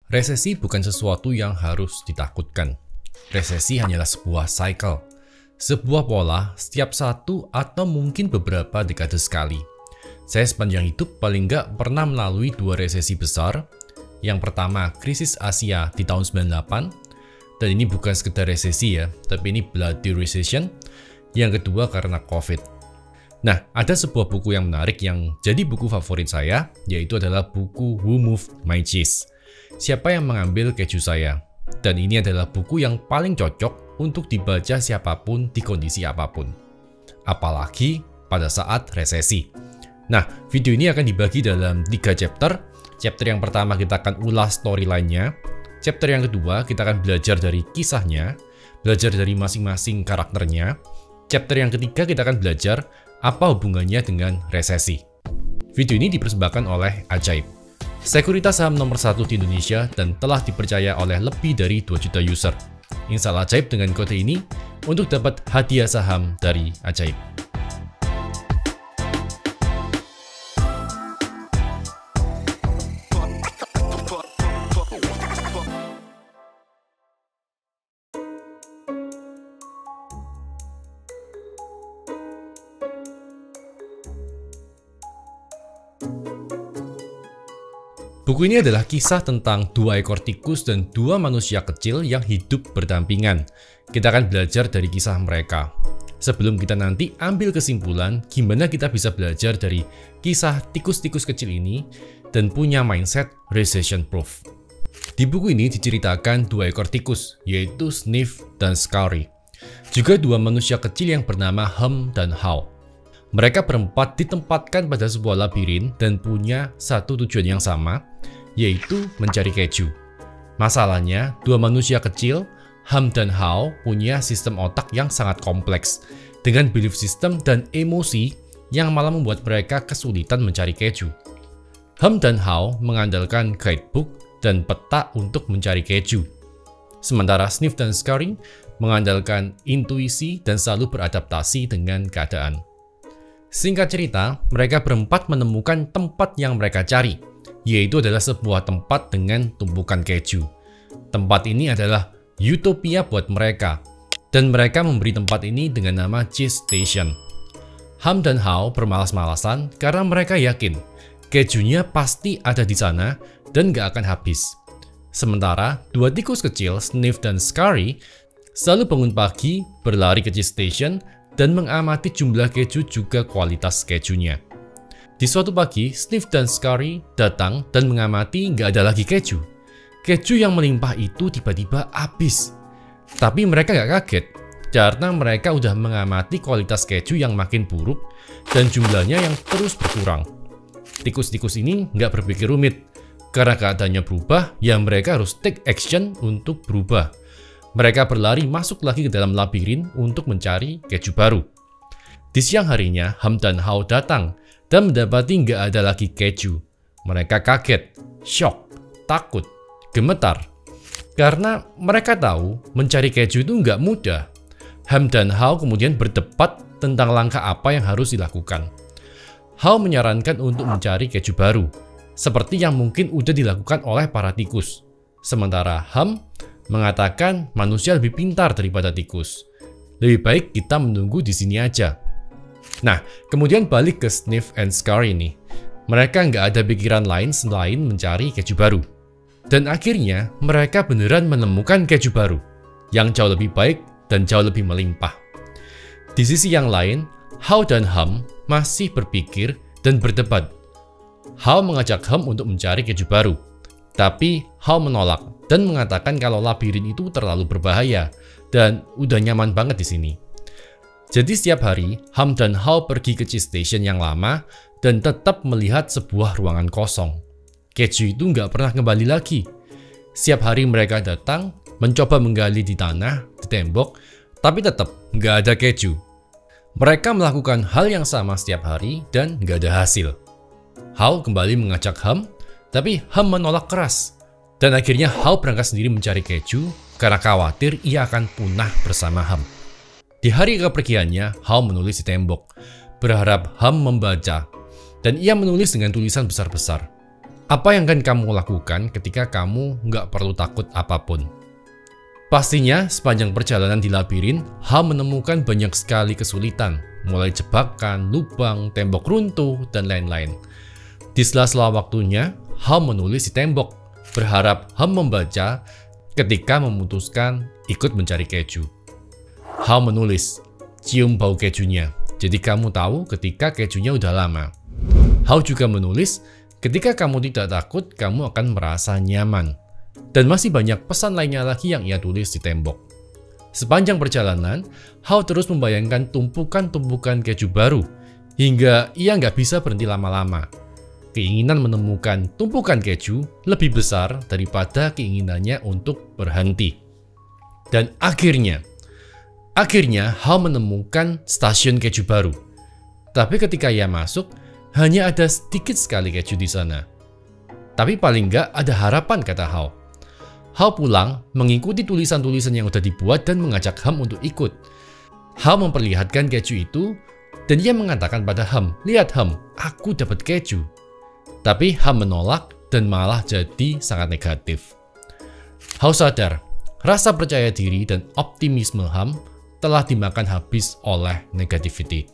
Resesi bukan sesuatu yang harus ditakutkan. Resesi hanyalah sebuah cycle, sebuah pola setiap satu atau mungkin beberapa dekade sekali. Saya sepanjang hidup paling nggak pernah melalui dua resesi besar. Yang pertama, krisis Asia di tahun 98, dan ini bukan sekedar resesi ya, tapi ini bloody recession. Yang kedua karena COVID. Nah, ada sebuah buku yang menarik yang jadi buku favorit saya, yaitu adalah buku Who Moved My Cheese? Siapa yang mengambil keju saya? Dan ini adalah buku yang paling cocok untuk dibaca siapapun di kondisi apapun. Apalagi pada saat resesi. Nah, video ini akan dibagi dalam 3 chapter. Chapter yang pertama kita akan ulas storyline-nya. Chapter yang kedua kita akan belajar dari kisahnya, belajar dari masing-masing karakternya. Chapter yang ketiga kita akan belajar apa hubungannya dengan resesi. Video ini dipersembahkan oleh Ajaib, sekuritas saham nomor 1 di Indonesia dan telah dipercaya oleh lebih dari 2 juta user. Install Ajaib dengan kode ini untuk dapat hadiah saham dari Ajaib. Buku ini adalah kisah tentang 2 ekor tikus dan 2 manusia kecil yang hidup berdampingan. Kita akan belajar dari kisah mereka. Sebelum kita nanti ambil kesimpulan gimana kita bisa belajar dari kisah tikus-tikus kecil ini dan punya mindset recession proof. Di buku ini diceritakan 2 ekor tikus, yaitu Sniff dan Scary. Juga 2 manusia kecil yang bernama Hum dan How. Mereka berempat ditempatkan pada sebuah labirin dan punya satu tujuan yang sama, yaitu mencari keju. Masalahnya, 2 manusia kecil, Hum dan How, punya sistem otak yang sangat kompleks, dengan belief system dan emosi yang malah membuat mereka kesulitan mencari keju. Hum dan How mengandalkan guidebook dan peta untuk mencari keju. Sementara Sniff dan Scary mengandalkan intuisi dan selalu beradaptasi dengan keadaan. Singkat cerita, mereka berempat menemukan tempat yang mereka cari, yaitu adalah sebuah tempat dengan tumpukan keju. Tempat ini adalah utopia buat mereka, dan mereka memberi tempat ini dengan nama Cheese Station. Hum dan How bermalas-malasan karena mereka yakin kejunya pasti ada di sana dan gak akan habis. Sementara 2 tikus kecil, Sniff dan Scary, selalu bangun pagi, berlari ke Cheese Station, dan mengamati jumlah keju juga kualitas kejunya. Di suatu pagi, Sniff dan Scary datang dan mengamati nggak ada lagi keju. Keju yang melimpah itu tiba-tiba habis. Tapi mereka nggak kaget, karena mereka udah mengamati kualitas keju yang makin buruk dan jumlahnya yang terus berkurang. Tikus-tikus ini nggak berpikir rumit, karena keadaannya berubah, ya mereka harus take action untuk berubah. Mereka berlari masuk lagi ke dalam labirin untuk mencari keju baru. Di siang harinya, Hum dan How datang dan mendapati nggak ada lagi keju. Mereka kaget, shock, takut, gemetar. Karena mereka tahu mencari keju itu nggak mudah. Hum dan How kemudian berdebat tentang langkah apa yang harus dilakukan. How menyarankan untuk mencari keju baru, seperti yang mungkin udah dilakukan oleh para tikus. Sementara Hum mengatakan manusia lebih pintar daripada tikus. Lebih baik kita menunggu di sini aja. Nah, kemudian balik ke Sniff and Scary nih. Mereka nggak ada pikiran lain selain mencari keju baru. Dan akhirnya mereka beneran menemukan keju baru yang jauh lebih baik dan jauh lebih melimpah. Di sisi yang lain, How dan Hum masih berpikir dan berdebat. How mengajak Hum untuk mencari keju baru. Tapi How menolak dan mengatakan kalau labirin itu terlalu berbahaya dan udah nyaman banget di sini. Jadi setiap hari, Hum dan How pergi ke Cheese Station yang lama dan tetap melihat sebuah ruangan kosong. Keju itu nggak pernah kembali lagi. Setiap hari mereka datang, mencoba menggali di tanah, di tembok, tapi tetap nggak ada keju. Mereka melakukan hal yang sama setiap hari dan nggak ada hasil. How kembali mengajak Hum, tapi Hum menolak keras. Dan akhirnya How berangkat sendiri mencari keju karena khawatir ia akan punah bersama Hum. Di hari kepergiannya, How menulis di tembok, berharap Hum membaca. Dan ia menulis dengan tulisan besar-besar. Apa yang akan kamu lakukan ketika kamu nggak perlu takut apapun? Pastinya, sepanjang perjalanan di labirin, Hal menemukan banyak sekali kesulitan, mulai jebakan, lubang, tembok runtuh, dan lain-lain. Di sela-sela waktunya, Hal menulis di tembok, berharap Hal membaca ketika memutuskan ikut mencari keju. Hal menulis, cium bau kejunya, jadi kamu tahu ketika kejunya udah lama. Hal juga menulis, ketika kamu tidak takut, kamu akan merasa nyaman. Dan masih banyak pesan lainnya lagi yang ia tulis di tembok. Sepanjang perjalanan, Hal terus membayangkan tumpukan-tumpukan keju baru, hingga ia nggak bisa berhenti lama-lama. Keinginan menemukan tumpukan keju lebih besar daripada keinginannya untuk berhenti. Dan akhirnya Hal menemukan stasiun keju baru. Tapi ketika ia masuk, hanya ada sedikit sekali keju di sana. Tapi paling nggak ada harapan, kata Hal. Hal pulang, mengikuti tulisan-tulisan yang sudah dibuat dan mengajak Ham untuk ikut. Hal memperlihatkan keju itu, dan ia mengatakan pada Ham, "Lihat Ham, aku dapat keju." Tapi Ham menolak dan malah jadi sangat negatif. Hal sadar, rasa percaya diri dan optimisme Ham telah dimakan habis oleh negativity.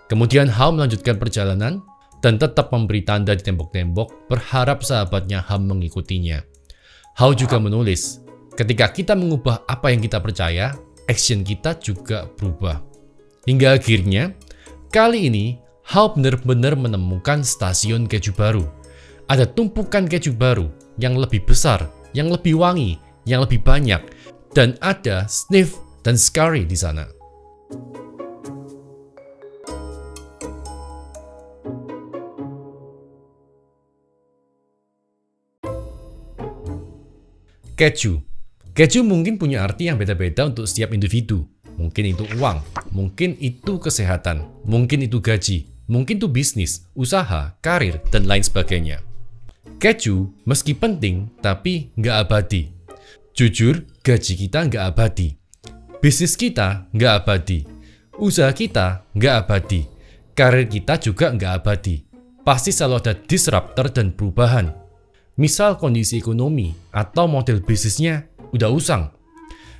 Kemudian Hal melanjutkan perjalanan dan tetap memberi tanda di tembok-tembok, berharap sahabatnya Ham mengikutinya. Hal juga menulis, ketika kita mengubah apa yang kita percaya, action kita juga berubah. Hingga akhirnya, kali ini Hal benar-benar menemukan stasiun keju baru. Ada tumpukan keju baru yang lebih besar, yang lebih wangi, yang lebih banyak, dan ada Sniff dan Scary di sana. Keju mungkin punya arti yang beda-beda untuk setiap individu. Mungkin itu uang, mungkin itu kesehatan, mungkin itu gaji, mungkin itu bisnis, usaha, karir, dan lain sebagainya. Keju meski penting, tapi nggak abadi. Jujur, gaji kita nggak abadi. Bisnis kita nggak abadi. Usaha kita nggak abadi. Karir kita juga nggak abadi. Pasti selalu ada disruptor dan perubahan. Misal kondisi ekonomi atau model bisnisnya udah usang.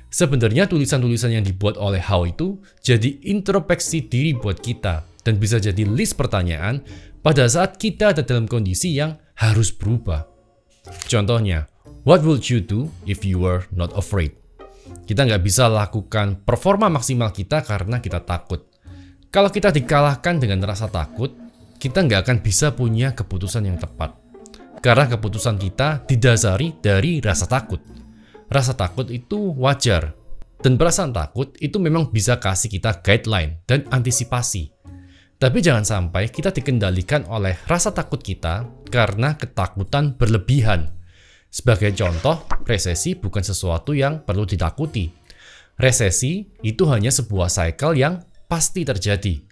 Sebenarnya tulisan-tulisan yang dibuat oleh Hal itu jadi introspeksi diri buat kita dan bisa jadi list pertanyaan pada saat kita ada dalam kondisi yang harus berubah. Contohnya, what would you do if you were not afraid? Kita nggak bisa lakukan performa maksimal kita karena kita takut. Kalau kita dikalahkan dengan rasa takut, kita nggak akan bisa punya keputusan yang tepat. Karena keputusan kita didasari dari rasa takut. Rasa takut itu wajar. Dan perasaan takut itu memang bisa kasih kita guideline dan antisipasi. Tapi jangan sampai kita dikendalikan oleh rasa takut kita karena ketakutan berlebihan. Sebagai contoh, resesi bukan sesuatu yang perlu ditakuti. Resesi itu hanya sebuah cycle yang pasti terjadi.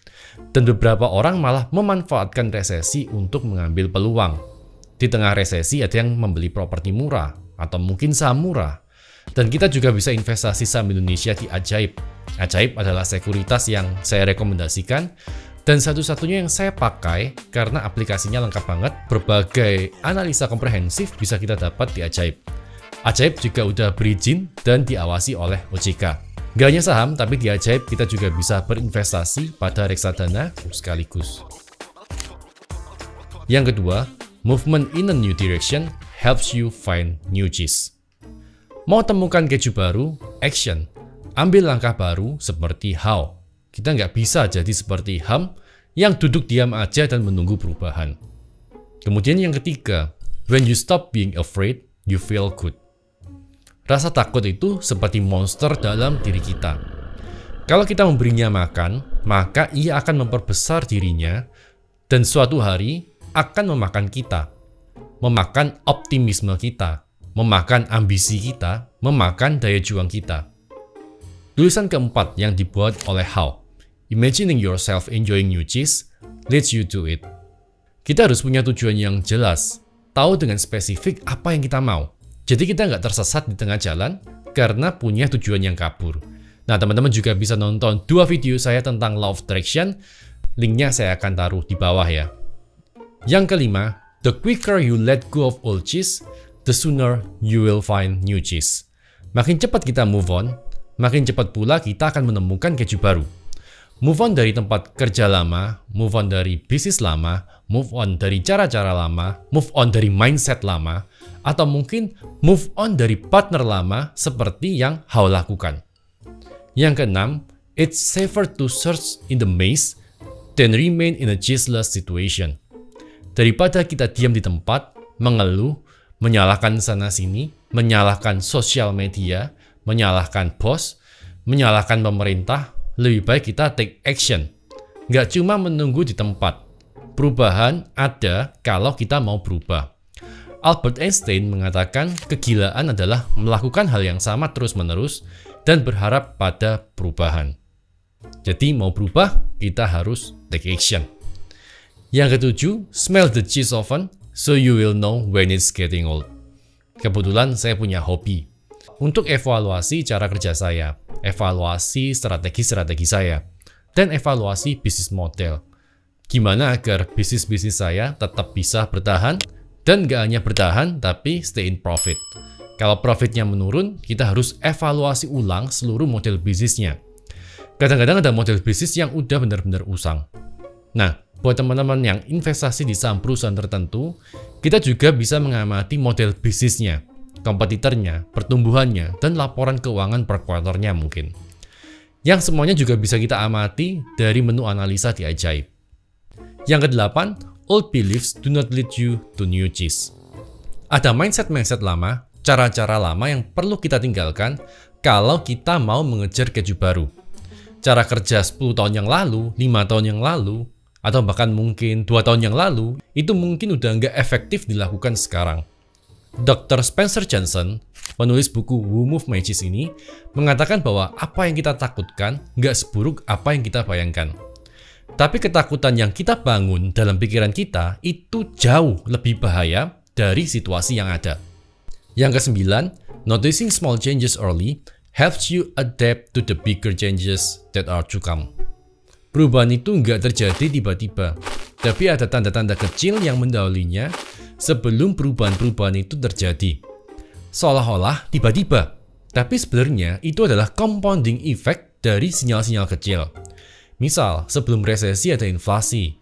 Dan beberapa orang malah memanfaatkan resesi untuk mengambil peluang. Di tengah resesi ada yang membeli properti murah atau mungkin saham murah. Dan kita juga bisa investasi saham Indonesia di Ajaib. Ajaib adalah sekuritas yang saya rekomendasikan dan satu-satunya yang saya pakai karena aplikasinya lengkap banget. Berbagai analisa komprehensif bisa kita dapat di Ajaib. Ajaib juga udah berizin dan diawasi oleh OJK. Gak hanya saham, tapi di Ajaib kita juga bisa berinvestasi pada reksadana sekaligus. Yang kedua, movement in a new direction helps you find new cheese. Mau temukan keju baru? Action. Ambil langkah baru seperti Hal. Kita nggak bisa jadi seperti Ham yang duduk diam aja dan menunggu perubahan. Kemudian yang ketiga, when you stop being afraid, you feel good. Rasa takut itu seperti monster dalam diri kita. Kalau kita memberinya makan, maka ia akan memperbesar dirinya dan suatu hari akan memakan kita, memakan optimisme kita, memakan ambisi kita, memakan daya juang kita. Tulisan keempat yang dibuat oleh Hal, imagining yourself enjoying new cheese, leads you to it. Kita harus punya tujuan yang jelas, tahu dengan spesifik apa yang kita mau. Jadi kita nggak tersesat di tengah jalan karena punya tujuan yang kabur. Nah, teman-teman juga bisa nonton 2 video saya tentang Law of Attraction, linknya saya akan taruh di bawah ya. Yang kelima, The quicker you let go of old cheese, the sooner you will find new cheese. Makin cepat kita move on, makin cepat pula kita akan menemukan keju baru. Move on dari tempat kerja lama, move on dari bisnis lama, move on dari cara-cara lama, move on dari mindset lama, atau mungkin move on dari partner lama seperti yang Hao lakukan. Yang keenam, it's safer to search in the maze than remain in a cheeseless situation. Daripada kita diam di tempat, mengeluh, menyalahkan sana-sini, menyalahkan sosial media, menyalahkan bos, menyalahkan pemerintah, lebih baik kita take action. Nggak cuma menunggu di tempat. Perubahan ada kalau kita mau berubah. Albert Einstein mengatakan kegilaan adalah melakukan hal yang sama terus-menerus dan berharap pada perubahan. Jadi mau berubah, kita harus take action. Yang ketujuh, smell the cheese often so you will know when it's getting old. Kebetulan saya punya hobi untuk evaluasi cara kerja saya, evaluasi strategi-strategi saya, dan evaluasi bisnis model. Gimana agar bisnis-bisnis saya tetap bisa bertahan, dan gak hanya bertahan, tapi stay in profit. Kalau profitnya menurun, kita harus evaluasi ulang seluruh model bisnisnya. Kadang-kadang ada model bisnis yang udah benar-benar usang. Nah, buat teman-teman yang investasi di saham perusahaan tertentu, kita juga bisa mengamati model bisnisnya, kompetitornya, pertumbuhannya, dan laporan keuangan per kuartalnya mungkin. Yang semuanya juga bisa kita amati dari menu analisa di Ajaib. Yang kedelapan, old beliefs do not lead you to new cheese. Ada mindset-mindset lama, cara-cara lama yang perlu kita tinggalkan kalau kita mau mengejar keju baru. Cara kerja 10 tahun yang lalu, 5 tahun yang lalu, atau bahkan mungkin 2 tahun yang lalu, itu mungkin udah nggak efektif dilakukan sekarang. Dr. Spencer Johnson, penulis buku Who Moved My Cheese ini, mengatakan bahwa apa yang kita takutkan nggak seburuk apa yang kita bayangkan. Tapi ketakutan yang kita bangun dalam pikiran kita itu jauh lebih bahaya dari situasi yang ada. Yang kesembilan, noticing small changes early helps you adapt to the bigger changes that are to come. Perubahan itu nggak terjadi tiba-tiba, tapi ada tanda-tanda kecil yang mendahulunya sebelum perubahan-perubahan itu terjadi. Seolah-olah tiba-tiba, tapi sebenarnya itu adalah compounding effect dari sinyal-sinyal kecil. Misal, sebelum resesi ada inflasi,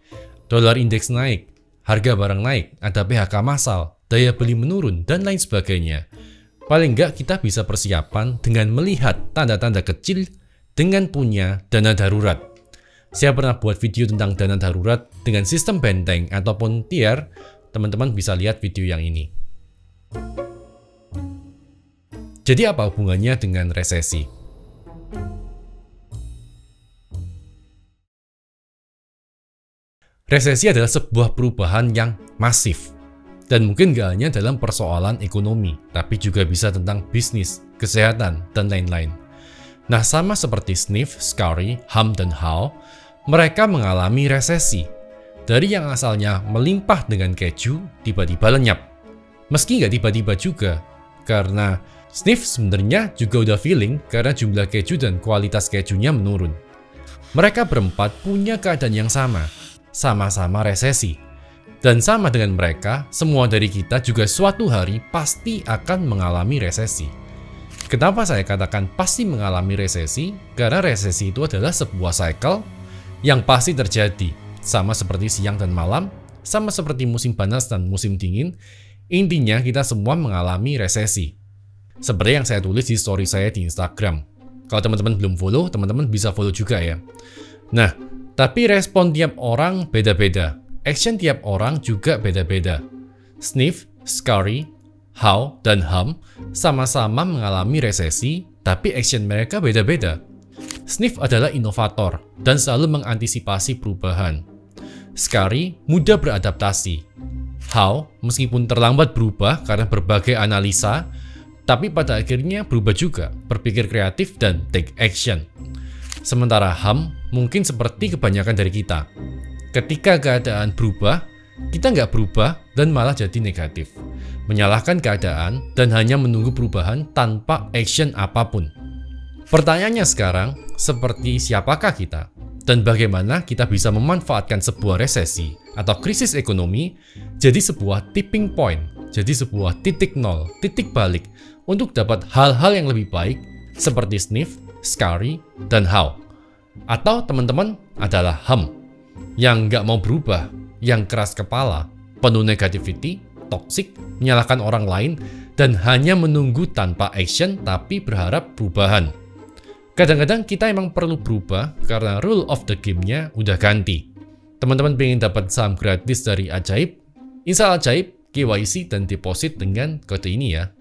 dolar indeks naik, harga barang naik, ada PHK massal, daya beli menurun, dan lain sebagainya. Paling nggak kita bisa persiapan dengan melihat tanda-tanda kecil dengan punya dana darurat. Saya pernah buat video tentang dana darurat dengan sistem benteng ataupun tier. Teman-teman bisa lihat video yang ini. Jadi apa hubungannya dengan resesi? Resesi adalah sebuah perubahan yang masif. Dan mungkin gak hanya dalam persoalan ekonomi, tapi juga bisa tentang bisnis, kesehatan, dan lain-lain. Nah, sama seperti Sniff, Scary, Hum, dan Hao, mereka mengalami resesi. Dari yang asalnya melimpah dengan keju, tiba-tiba lenyap. Meski nggak tiba-tiba juga, karena Sniff sebenarnya juga udah feeling karena jumlah keju dan kualitas kejunya menurun. Mereka berempat punya keadaan yang sama-sama resesi. Dan sama dengan mereka, semua dari kita juga suatu hari pasti akan mengalami resesi. Kenapa saya katakan pasti mengalami resesi? Karena resesi itu adalah sebuah cycle yang pasti terjadi. Sama seperti siang dan malam, sama seperti musim panas dan musim dingin, intinya kita semua mengalami resesi. Seperti yang saya tulis di story saya di Instagram. Kalau teman-teman belum follow, teman-teman bisa follow juga ya. Nah, tapi respon tiap orang beda-beda. Action tiap orang juga beda-beda. Sniff, Scary, Hao, dan Hum sama-sama mengalami resesi, tapi action mereka beda-beda. Sniff adalah inovator dan selalu mengantisipasi perubahan. Scary mudah beradaptasi. Hao meskipun terlambat berubah karena berbagai analisa, tapi pada akhirnya berubah juga, berpikir kreatif dan take action. Sementara Hum mungkin seperti kebanyakan dari kita. Ketika keadaan berubah, kita nggak berubah dan malah jadi negatif. Menyalahkan keadaan dan hanya menunggu perubahan tanpa action apapun. Pertanyaannya sekarang, seperti siapakah kita? dan bagaimana kita bisa memanfaatkan sebuah resesi atau krisis ekonomi jadi sebuah tipping point, jadi sebuah titik nol, titik balik untuk dapat hal-hal yang lebih baik seperti sniff, scary, dan how. Atau teman-teman adalah yang nggak mau berubah, yang keras kepala, penuh negativity, toxic, menyalahkan orang lain, dan hanya menunggu tanpa action tapi berharap perubahan. Kadang-kadang kita emang perlu berubah karena rule of the game-nya udah ganti. Teman-teman pengen dapat saham gratis dari Ajaib? Install Ajaib, KYC, dan deposit dengan kode ini ya.